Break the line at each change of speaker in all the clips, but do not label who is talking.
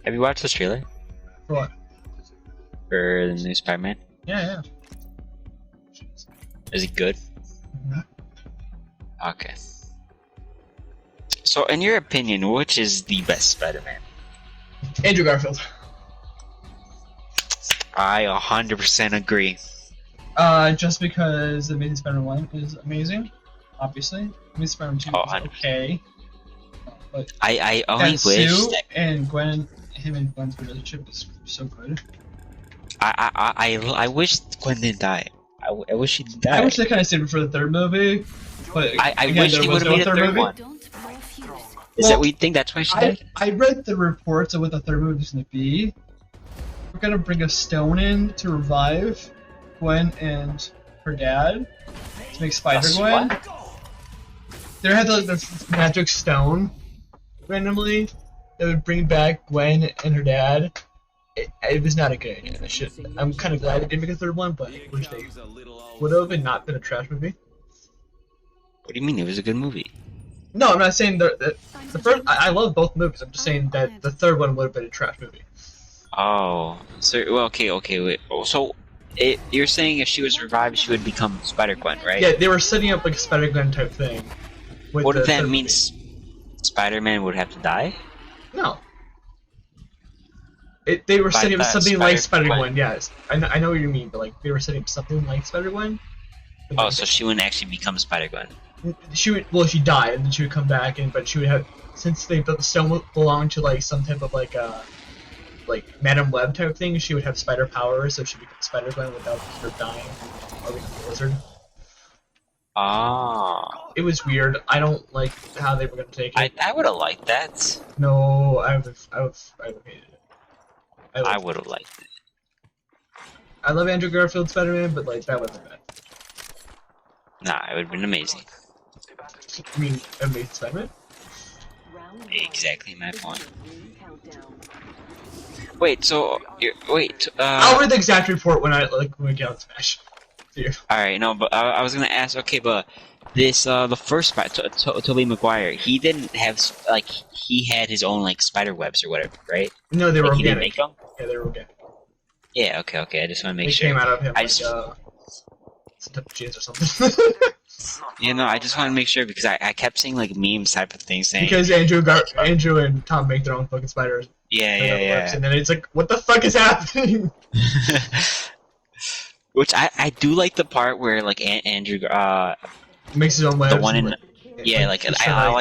Have you watched the trailer
For what?
for the new Spider-Man?
Yeah.
Is it good?
Mhm.
Okay. So, in your opinion, which is the best Spider-Man?
Andrew Garfield.
I 100% agree.
Just because Amazing Spider-Man 1 is amazing, obviously. Amazing Spider-Man 2
Oh,
is
100%.
okay. But
I only
that
wish
Sue
that
and Gwen, him and Gwen's relationship is so good.
I wish Gwen didn't die. I wish she didn't die.
I wish they kind of saved it for the third movie, but
I
again,
wish
there
they
was
would have
no
made a third
movie.
one. Is
Well,
that what you think? That's why she died?
I read the reports of what the third movie is going to be. We're going to bring a stone in to revive Gwen and her dad to make Spider-Gwen. They had this magic stone randomly that would bring back Gwen and her dad. It was not a good idea. I'm kind of glad they didn't make a third one, but I wish they would have and not been a trash movie.
What do you mean? It was a good movie.
No, I'm not saying the first. I love both movies. I'm just saying that the third one would have been a trash movie.
Oh, so well, okay, wait. Oh, so you're saying if she was revived, she would become Spider-Gwen, right?
Yeah, they were setting up like a Spider-Gwen type thing.
What if that means Spider-Man would have to die?
No. They were setting up something like Spider-Gwen. Yes, I know what you mean, but like they were setting up something like Spider-Gwen.
Oh, so she wouldn't actually become Spider-Gwen.
She would. Well, she died, and then she would come back, but she would have, since they built the stone belonged to like some type of like Madam Web type thing. She would have spider powers, so she would become Spider-Gwen without her dying or becoming a lizard.
Ah.
It was weird. I don't like how they were gonna take it.
I would have liked that.
No, I would have hated it.
I would have liked it.
I love Andrew Garfield Spider-Man, but like that wasn't bad.
Nah, it would have been amazing.
I mean, Amazing Spider-Man?
Exactly my point. Wait, so
I'll read the exact report when we get on Smash.
Alright, no, but I was gonna ask, okay, but this, the first Tobey Maguire, he didn't have, like, he had his own, like, spider webs or whatever, right?
No, they were
like,
organic.
He didn't make them?
Yeah, they were organic.
Yeah, okay, I just want to make
they
sure.
They came out of him, some type of jeans or something.
You know, I just want to make sure, because I kept seeing, like, memes type of things saying...
Because Andrew and Tom make their own fucking spiders.
Yeah.
And then it's like, what the fuck is happening?
Which I do like the part where like Andrew
makes his own webs.
The one in I like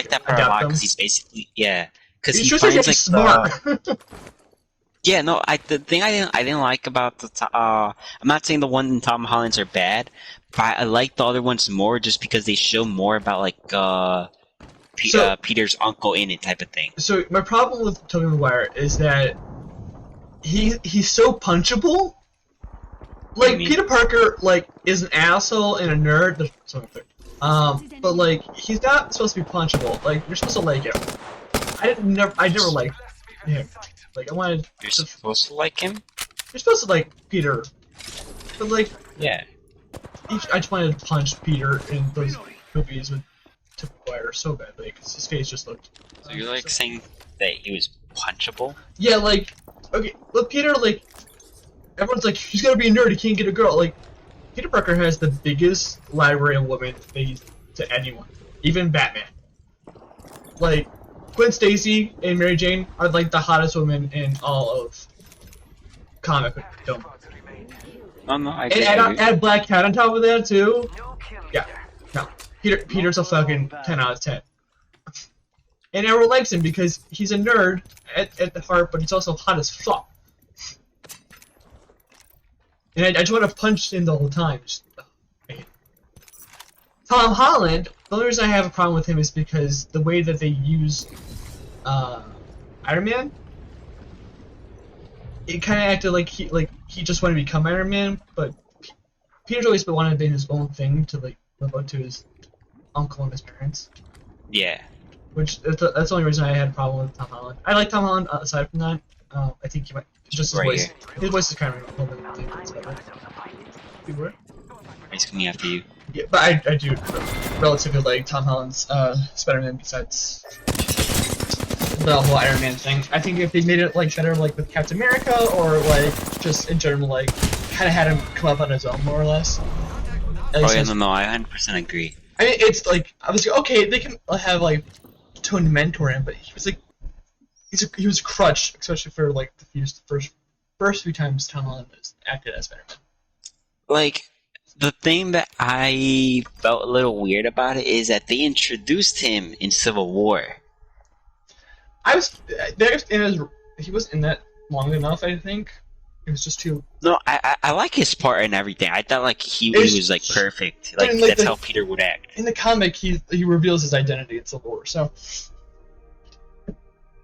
that part a lot because he's basically because he finds like
smart.
Yeah, no, the thing I didn't like about the I'm not saying the one in Tom Holland's are bad, but I like the other ones more just because they show more about like Peter's uncle in it type of thing. So
my problem with Tobey Maguire is that he's so punchable. Like Peter Parker, like is an asshole and a nerd. But like he's not supposed to be punchable. Like you're supposed to like him. I never liked him. Like I wanted.
You're supposed to like him.
You're supposed to like Peter, but like
yeah.
I just wanted to punch Peter in those movies with Tobey Maguire so badly because his face just looked.
So you're like saying that he was punchable?
Yeah, like okay, but Peter like. Everyone's like, he's gotta be a nerd, he can't get a girl. Like, Peter Parker has the biggest library of women to anyone. Even Batman. Like, Gwen Stacy and Mary Jane are like the hottest women in all of comic film.
No, I
and add Black Cat on top of that too. Yeah. No. Peter's a fucking 10 out of 10. And everyone likes him because he's a nerd at the heart, but he's also hot as fuck. And I just want to punch him the whole time. Tom Holland, the only reason I have a problem with him is because the way that they use Iron Man, it kind of acted like he just wanted to become Iron Man, but Peter's always been wanting to be his own thing to like live up to his uncle and his parents.
Yeah.
Which that's the only reason I had a problem with Tom Holland. I like Tom Holland aside from that. I think he might. Just his voice. His voice is kind of a little bit.
He's coming after you.
Yeah, but I do relatively like Tom Holland's Spider-Man besides the whole Iron Man thing. I think if they made it like better, like with Captain America, or like just in general, like kind of had him come up on his own more or less.
Oh yeah, no, I 100% agree.
I mean, it's like I was like, okay, they can have like Tony mentor him, but he was like, he was crutched, especially for like the first few times Tom Holland has acted as Spider-Man.
Like, the thing that I felt a little weird about it is that they introduced him in Civil War.
He was in that long enough, I think. It was just too.
No, I like his part and everything. I thought like he was like perfect. Like, that's how Peter would act.
In the comic, he reveals his identity in Civil War. So,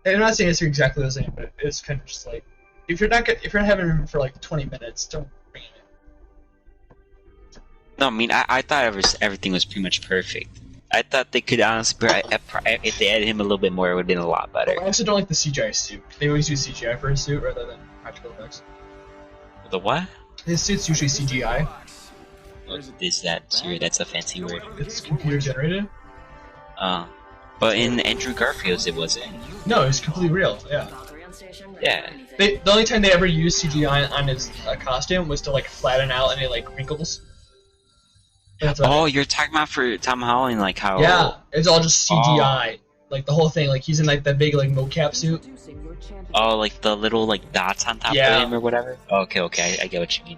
and I'm not saying it's exactly the same, but it's kind of just like if you're not having him for like 20 minutes, don't bring him in.
No, I mean I thought everything was pretty much perfect. I thought they could honestly, if they added him a little bit more, it would have been a lot better.
I also don't like the CGI suit. They always use CGI for his suit rather than practical effects.
The what?
His suit's usually CGI.
What is that? Sorry, that's a fancy word.
It's computer generated.
But in Andrew Garfield's, it wasn't.
No, it's completely real. Yeah.
Yeah.
The only time they ever used CGI on his costume was to like flatten out any like wrinkles.
Oh, you're talking about for Tom Holland, like how?
Yeah, it's all just CGI. Like the whole thing, like he's in like that big like mocap suit.
Oh, like the little like dots on top of him or whatever. Okay, I get what you mean.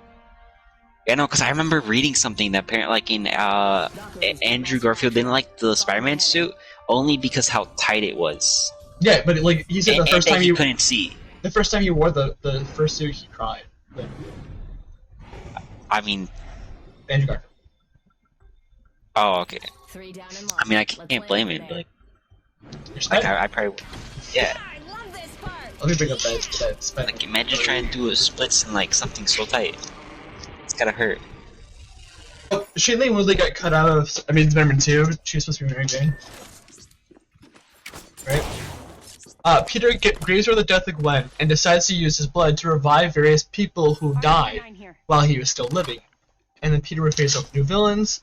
Yeah, no, because I remember reading something that apparently, like in Andrew Garfield didn't like the Spider-Man suit only because how tight it was.
Yeah, but like he said the first time
he couldn't see.
The first time he wore the first suit, he cried. But...
I mean,
Andrew Garfield.
Oh, okay. I mean, I can't blame him, but like, I probably, yeah.
Let me bring up that
Like, imagine trying to do a splits in like something so tight. It's gotta hurt.
Oh, Shailene Woodley got cut out of Spider-Man 2. She was supposed to be Mary Jane. Right? Peter grieves over the death of Gwen and decides to use his blood to revive various people who died while he was still living. And then Peter would face off new villains.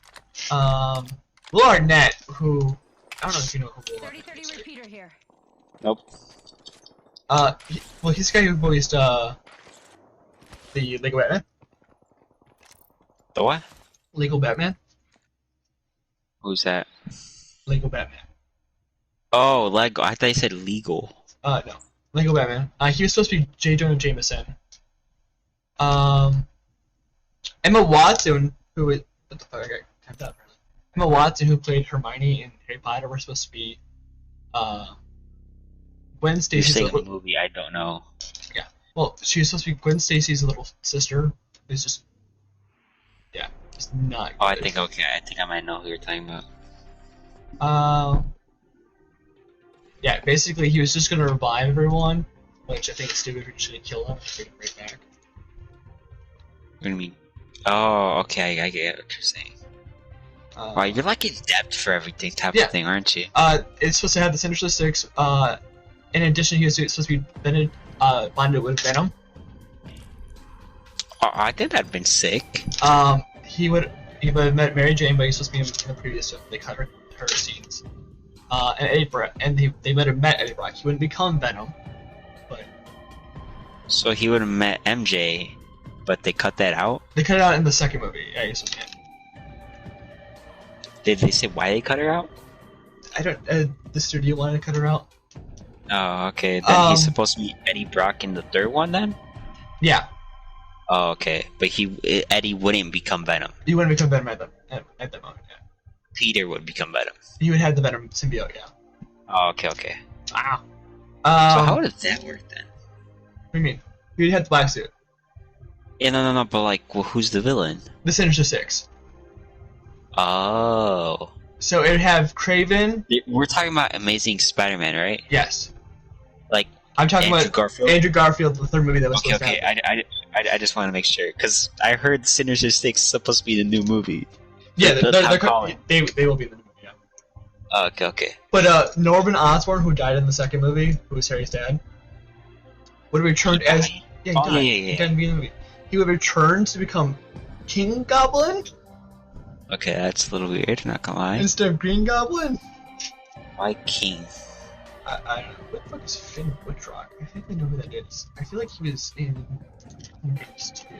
Will Arnett, who I don't know if you know who Will Arnett is.
Nope.
He's the guy who voiced the Lego Batman.
The what?
Lego Batman.
Who's that?
Lego Batman.
Oh, Lego. I thought you said legal.
No. Lego Batman. He was supposed to be J. Jonah Jameson. Emma Watson, who is... What the fuck? I got tapped out. Emma Watson, who played Hermione in Harry Potter, was supposed to be... Gwen Stacy's...
You're saying the movie, I don't know.
Yeah. Well, she was supposed to be Gwen Stacy's little sister. It's just... Yeah. It's not good.
Oh, I think I might know who you're talking about.
Yeah, basically he was just gonna revive everyone, which I think is stupid. We're just gonna kill him and bring him right back.
What do you mean? Oh, okay, I get what you're saying. Wow, you're like in depth for everything type of thing, aren't you?
It's supposed to have the Sinister Six. In addition, he was supposed to be bonded with Venom.
Oh, I think that'd been sick.
He would have met Mary Jane, but he's supposed to be in the previous film. They cut her scenes. And Eddie Brock, and they might have met Eddie Brock. He wouldn't become Venom, but...
So he would have met MJ, but they cut that out?
They cut it out in the second movie. Yeah, you said
Did they say why they cut her out?
I don't... the studio wanted to cut her out.
Oh, okay. Then he's supposed to be Eddie Brock in the third one, then?
Yeah.
Oh, okay. But Eddie wouldn't become Venom.
He wouldn't become Venom at that moment, yeah.
Peter would become Venom.
He would have the Venom symbiote, yeah.
Oh, okay.
Wow.
So how does that work, then?
What do you mean? He would have the black suit.
Yeah, no, but like, well, who's the villain?
The Sinister Six.
Oh.
So it would have Kraven...
We're talking about Amazing Spider-Man, right?
Yes.
Like,
I'm talking about
Garfield?
Andrew Garfield, the third movie that was supposed to happen.
I just want to make sure, because I heard Sinister Six is supposed to be the new movie.
Yeah, they will be in the movie, yeah.
Okay.
But Norman Osborn, who died in the second movie, who was Harry's dad, would have returned as... Yeah, he died. He died in the movie. He would return to become King Goblin?
Okay, that's a little weird, not gonna lie.
Instead of Green Goblin?
Why King?
I don't know. What the fuck is Finn Woodrock? I think I know who that is. I feel like he was in Beast too.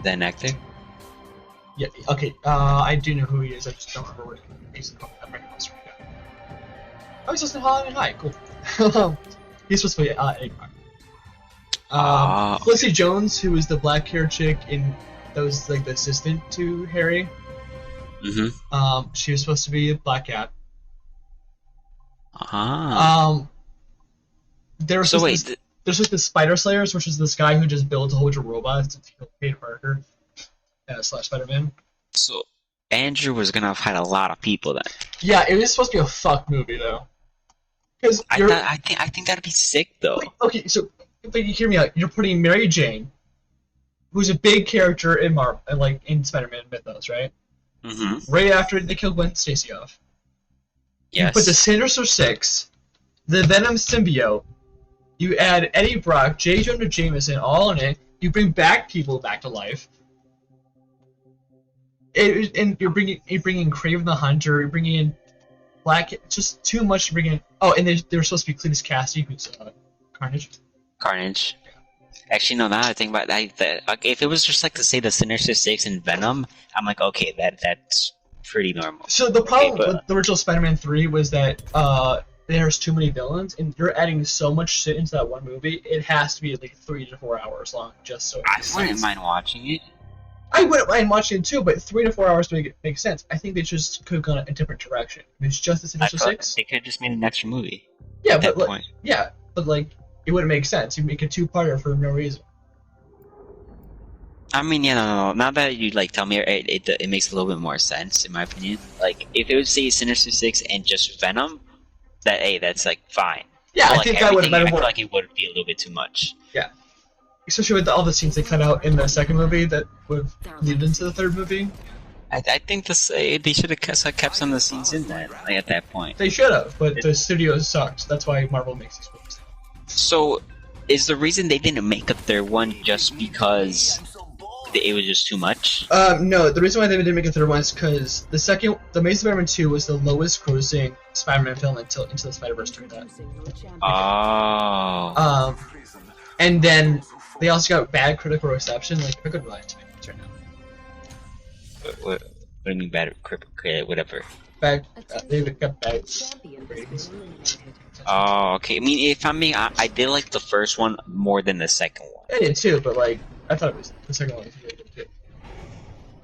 That actor?
Yeah, okay, I do know who he is, I just don't remember what he's in. I'm right now. Oh, he's just in Halloween High, cool. He's supposed to be Eggnog. Felicity Jones, who was the black hair chick in, that was like the assistant to Harry.
Mm-hmm.
She was supposed to be a Black Cat. There's like the Spider Slayers, which is this guy who just builds a whole bunch of robots to kill Peter Parker slash Spider-Man.
So Andrew was gonna fight a lot of people then.
Yeah, it was supposed to be a fuck movie though. Because
I think that'd be sick though.
Like, okay, so but you hear me out. You're putting Mary Jane, who's a big character in Marvel, like in Spider-Man mythos, right?
Mm-hmm.
Right after they kill Gwen Stacy off.
Yes.
You put the Sinister Six, the Venom symbiote. You add Eddie Brock, J. Jonah Jameson, all in it. You bring back people back to life. And you're bringing Kraven the Hunter. You're bringing in Black. It's just too much to bring in. Oh, and they're supposed to be Cletus Cassidy, who's Carnage.
Carnage. Actually, no. Now that I think about that, if it was just like to say the Sinister Six and Venom, I'm like, okay, that's pretty normal.
So the problem with the original Spider-Man 3 was that there's too many villains, and you're adding so much shit into that one movie. It has to be like 3 to 4 hours long, just so.
I wouldn't mind watching it.
I wouldn't mind watching it too, but 3 to 4 hours to make sense. I think they just could have gone a different direction. It's just the Sinister Six.
They could have just made an extra movie.
Yeah, but it wouldn't make sense. You make a two-parter for no reason.
I mean, yeah, no. Now that you like tell me, it makes a little bit more sense in my opinion. Like, if it was say Sinister Six and just Venom, that's like fine.
Yeah,
but,
I think that would have been more.
I feel like it would be a little bit too much.
Yeah, especially with all the scenes they cut out in the second movie that would lead into the third movie.
I think they should have kept some of the scenes in there at that point.
They should have, but the studio sucked. That's why Marvel makes these movies. So,
is the reason they didn't make a third one just because it was just too much?
No, the reason why they didn't make a third one is because the Amazing Spider-Man 2 was the lowest grossing Spider-Man film until Into the Spider-Verse during that.
Oh.
And then they also got bad critical reception, like a good Rotten Tomatoes right now.
What do you mean bad critical? Whatever.
They got bad ratings.
Oh, okay. I mean, if I'm being, I did like the first one more than the second one.
I did too, but like I thought it was the second one was really good too.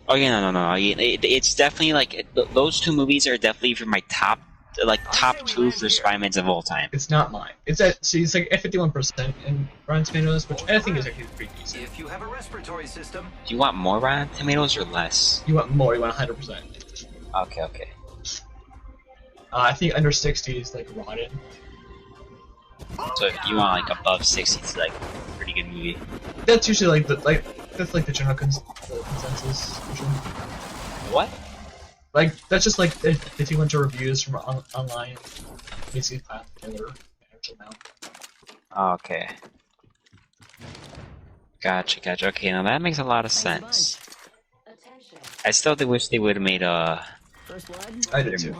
Oh yeah, no. It's definitely like those two movies are definitely for my top 2 for Spider-Mans of all time.
It's not mine. It's like at 51% in Rotten Tomatoes, which I think is actually pretty decent.
If you have a respiratory system,
Do you want more Rotten Tomatoes or less?
You want more? You want 100%?
Okay.
I think under 60 is like rotten.
So if you want like above 60, it's like a pretty good movie.
That's usually that's like the general consensus. Usually.
What?
Like that's just like if you went to reviews from online, basically find together an actual amount.
Okay. Gotcha. Okay, now that makes a lot of sense. I still wish they would have made
I did too.